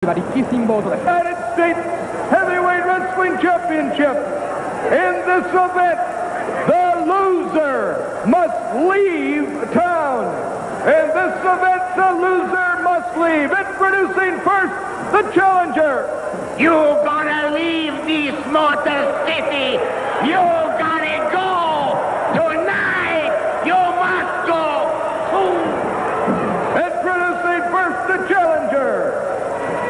United States Heavyweight Wrestling Championship. In this event, the loser must leave town. In this event, the loser must leave. Introducing first, the challenger. You gotta leave this motor city. You gotta go. Tonight, you must go. Introducing first, the challenger.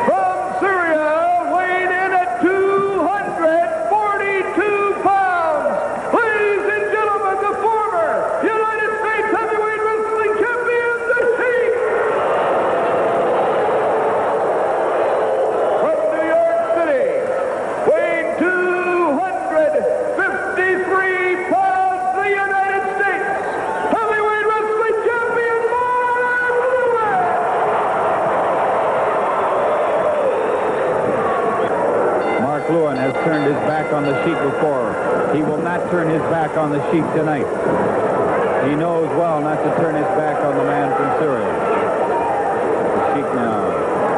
From Syria, weighing in at 242 pounds. Ladies and gentlemen, the former United States Heavyweight Wrestling Champion, the Sheik. From New York City, weighing 253 pounds, the United States Heavyweight Wrestling Champion, Lewin. Mark Lewin has turned his back on the Sheik before. He will not turn his back on the Sheik tonight. He knows well not to turn his back on the man from Syria. The Sheik now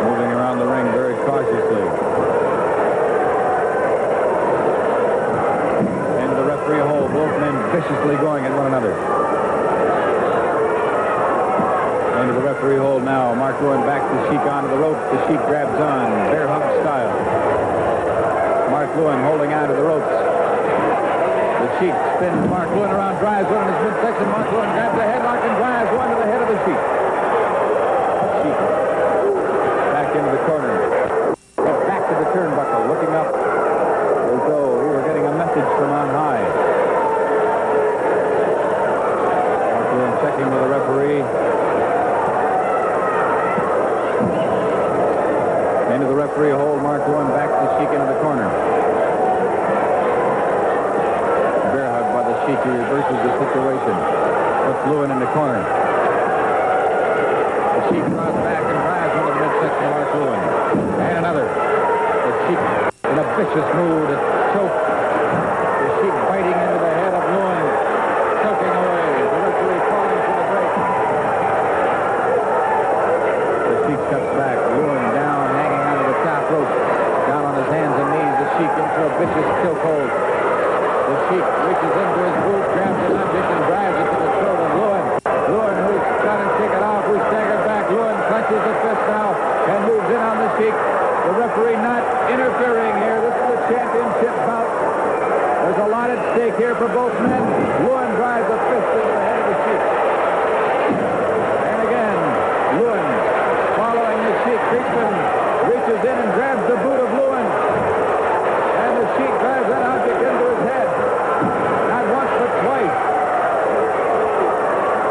moving around the ring very cautiously. Into the referee hole, both men viciously going at one another. Into the referee hole now. Mark Lewin back the Sheik onto the rope. The Sheik grabs on, bear hug style. Mark Lewin holding on to the ropes. The Sheik spins Mark Lewin around, drives one in his midsection. Mark Lewin grabs the headlock and drives one to the head of the Sheik. Sheik back into the corner. Head back to the turnbuckle, looking up as though we were getting a message from on high. Mark Lewin checking with the referee. Into the referee hold, Mark Lewin back the Sheik into the corner. Bear hug by the Sheik, who reverses the situation. Puts Lewin in the corner. The Sheik draws back and drives one of the midsection of Mark Lewin. And another. The Sheik in a vicious mood, a choke. The Sheik biting into the head of Lewin, choking away. The referee calling for the break. The Sheik cuts back. Lewin down, hanging onto the top rope. Down on his hands and knees, the Sheik into a vicious chokehold. The Sheik reaches into his boot, grabs an object and drives it to the throat of Lewin. Lewin, who's trying to shake it off, who's staggered back. Lewin clenches the fist now and moves in on the Sheik. The referee not interfering here. This is a championship bout. There's a lot at stake here for both men. Lewin drives a fist into the head of the Sheik. And again, Lewin following the Sheik. Kriegman reaches in and grabs the boot of Lewin. And the Sheik drives that object into his head. Not once, but twice.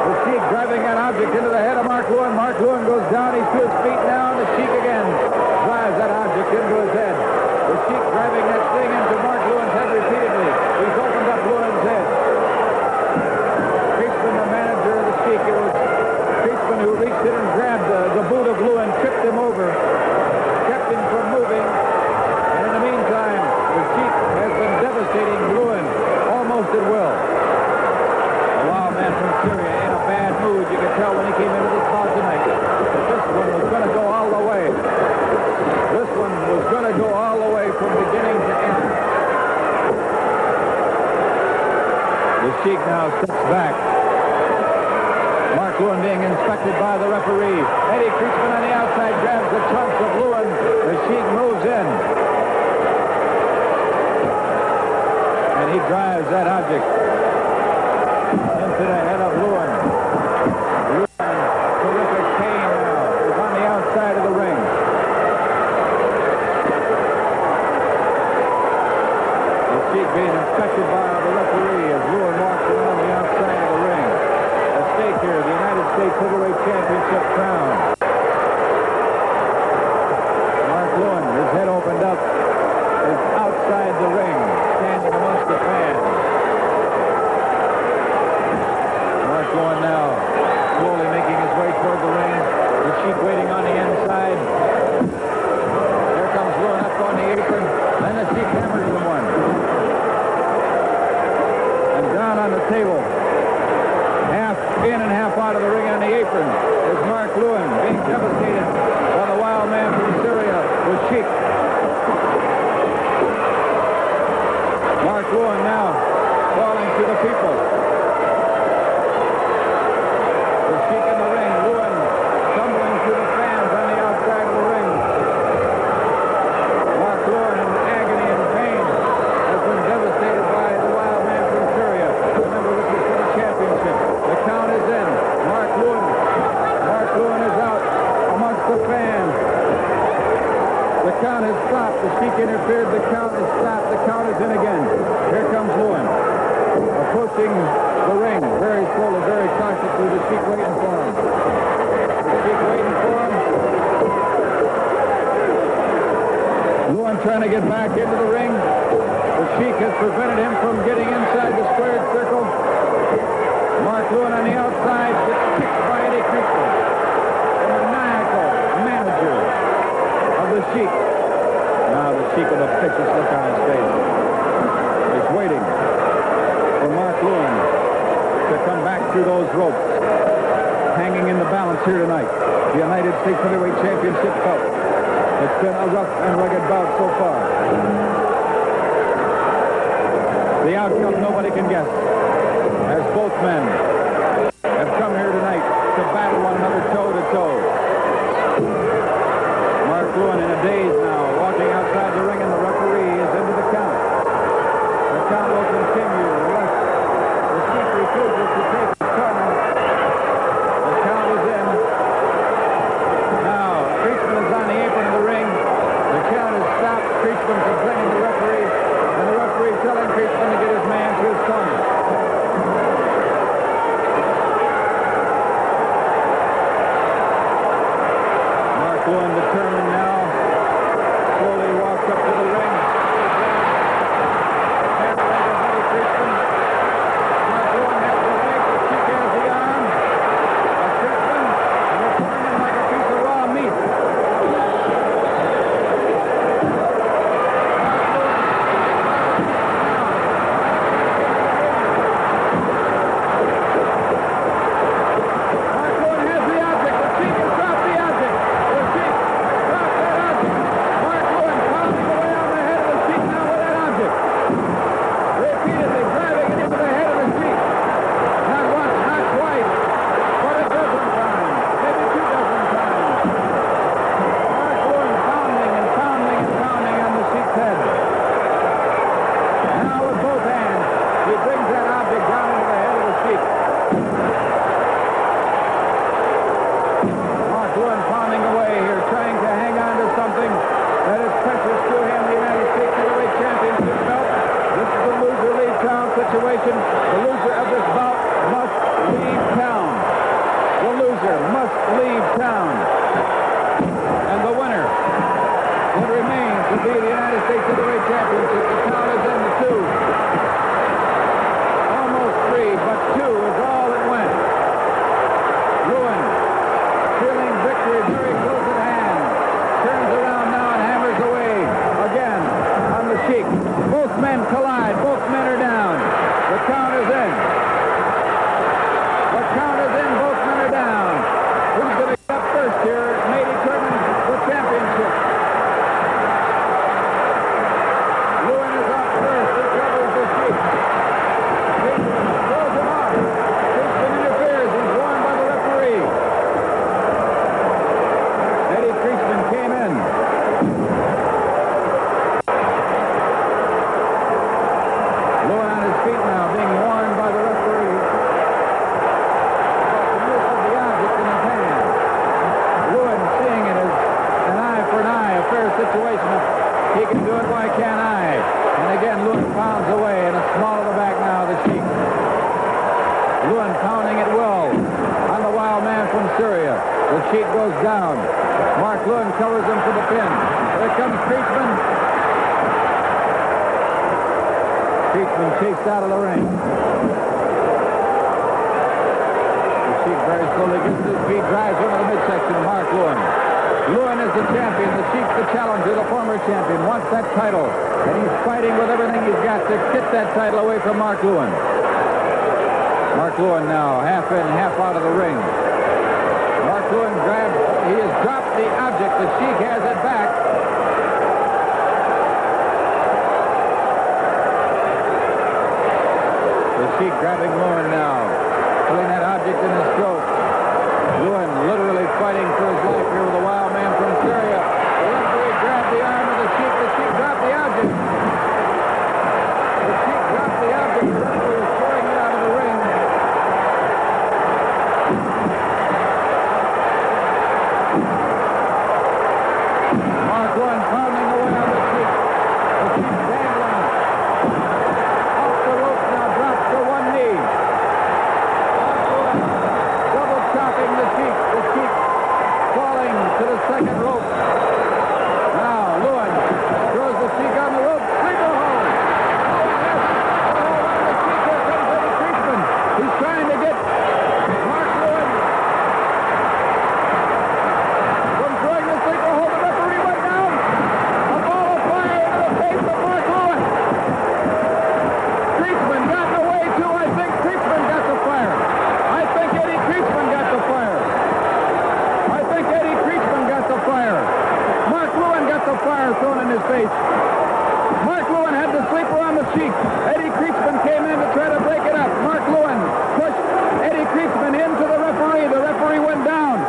The Sheik driving that object into the head of Mark Lewin. Mark Lewin goes down. He's to his feet now. And the Sheik again drives that object into his head. The Sheik driving that thing into Mark Lewin's head repeatedly. He's opened up Lewin's head. Kriegman, the manager of the Sheik, it was Kriegman who reached in and grabbed the boot of Lewin, tripped him over, kept him from moving. And in the meantime, the Sheik has been devastating Lewin almost at will. The wild man from Syria in a bad mood. You could tell when he came into this bout tonight that this one was going to go all the way. This one was going to go all the way from beginning to end. The Sheik now steps back. Mark Lewin being inspected by the referee. Eddie Kriegman on the outside grabs the trunks of Lewin. The Sheik moves in. And he drives that object into the head of Lewin. Lewin, terrific pain now, is on the outside of the ring. The Sheik being inspected by the referee as Lewin walks around the outside of the ring. At stake here, the United States Heavyweight Championship crown. Mark Lewin, his head opened up, is outside the ring, standing amongst the fans. Mark Lewin now slowly making his way toward the ring. The Sheik waiting on the inside. Here comes Lewin up on the apron. Then the Sheik hammers him one. And down on the table, half in and half out of the ring on the apron, is Mark Lewin being devastated by the wild man from Syria. The count has stopped. The Sheik interfered. The count has stopped. The count is in again. Here comes Lewin. Approaching the ring. Very slowly, very cautiously. The Sheik waiting for him. The Sheik waiting for him. Lewin trying to get back into the ring. The Sheik has prevented him from getting inside the squared circle. Mark Lewin on the outside gets kicked by Eddie Crispin. The maniacal manager of the Sheik. Now the Sheik with a vicious look on his face. He's waiting for Mark Lewin to come back through those ropes. Hanging in the balance here tonight. The United States Heavyweight Championship bout. It's been a rough and rugged bout so far. The outcome nobody can guess, as both men have come here tonight to battle one another toe-to-toe. Mark Lewin in a daze now, walking outside the ring, and the referee is into the count. The count will continue unless the Sheik refuses to take his turn. The count is in. Now, Creechman is on the apron of the ring. The count is stopped. Creechman complaining to the referee, and the referee telling Creechman to get his man to his corner. Mark Lewin determined now. Slowly walks up to the ring. Can't find a heavy Creechman. Mark Lewin has the leg. The Sheik has the arm of Creechman, and they're turning him like a piece of raw meat. Situation. The loser of this bout must leave town. The loser must leave town. And the winner will remain to be the United States Heavyweight Championship. The count is in the 2. Almost 3, but 2 is all it went. Lewin, feeling victory very close at hand, turns around now and hammers away again on the Sheik. Both men collide. Both men are down. The count is in. The count is in. Both men are down. Who's going to get up first here may determine the championship. Lewin is up first. He covers the Sheik. Creechman throws him off. Creechman interferes. He's warned by the referee. Eddie Creechman came in. Lewin on his feet now, being warned by the referee about the use of the object in his hand. Lewin seeing it as an eye for an eye, a fair situation. If he can do it, why can't I? And again, Lewin pounds away, and it's small of the back now, the Sheik. Lewin pounding at will on the wild man from Syria. The Sheik goes down. Mark Lewin covers him for the pin. Here comes Creechman. Creechman chased out of the ring. The Sheik very slowly gets his feet, drives into the midsection of Mark Lewin. Lewin is the champion. The Sheik's the challenger, the former champion, wants that title. And he's fighting with everything he's got to get that title away from Mark Lewin. Mark Lewin now, half in, half out of the ring. Mark Lewin grabs, he has dropped the object. The Sheik has it back. The Sheik grabbing Lewin now, putting that object in his throat. Lewin literally fighting for his life here with a wild man from Syria. The referee grabbed the arm of the Sheik. The Sheik dropped the object. The Sheik dropped the object. The referee is throwing it out of the ring. Mark Lewin fire thrown in his face. Mark Lewin had the sleeper on the Sheik. Eddie Kriegsman came in to try to break it up. Mark Lewin pushed Eddie Kriegsman into the referee. The referee went down.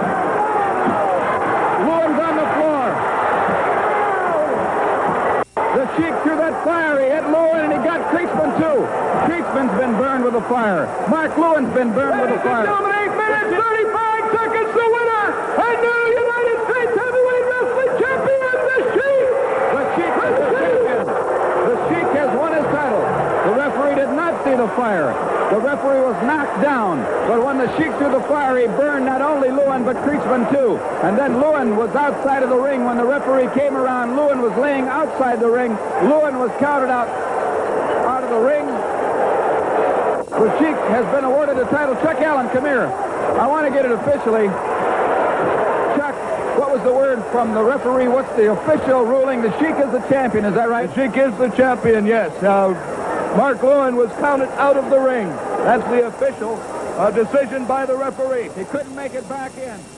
Lewin's on the floor. The Sheik threw that fire. He hit Lewin and he got Kriegsman too. Kriegsman's been burned with a fire. Mark Lewin's been burned with a fire. 8 minutes, 35 seconds, the winner, and new United States Heavyweight Wrestling Champion, the Sheik! The Sheik is the champion. The Sheik has won his title. The referee did not see the fire. The referee was knocked down. But when the Sheik threw the fire, he burned not only Lewin, but Kriegsman too. And then Lewin was outside of the ring. When the referee came around, Lewin was laying outside the ring. Lewin was counted out of the ring. The Sheik has been awarded the title. Chuck Allen, come here. I want to get it officially. Chuck, what was the word from the referee? What's the official ruling? The Sheik is the champion, is that right? The Sheik is the champion, yes. Mark Lewin was counted out of the ring. That's the official decision by the referee. He couldn't make it back in.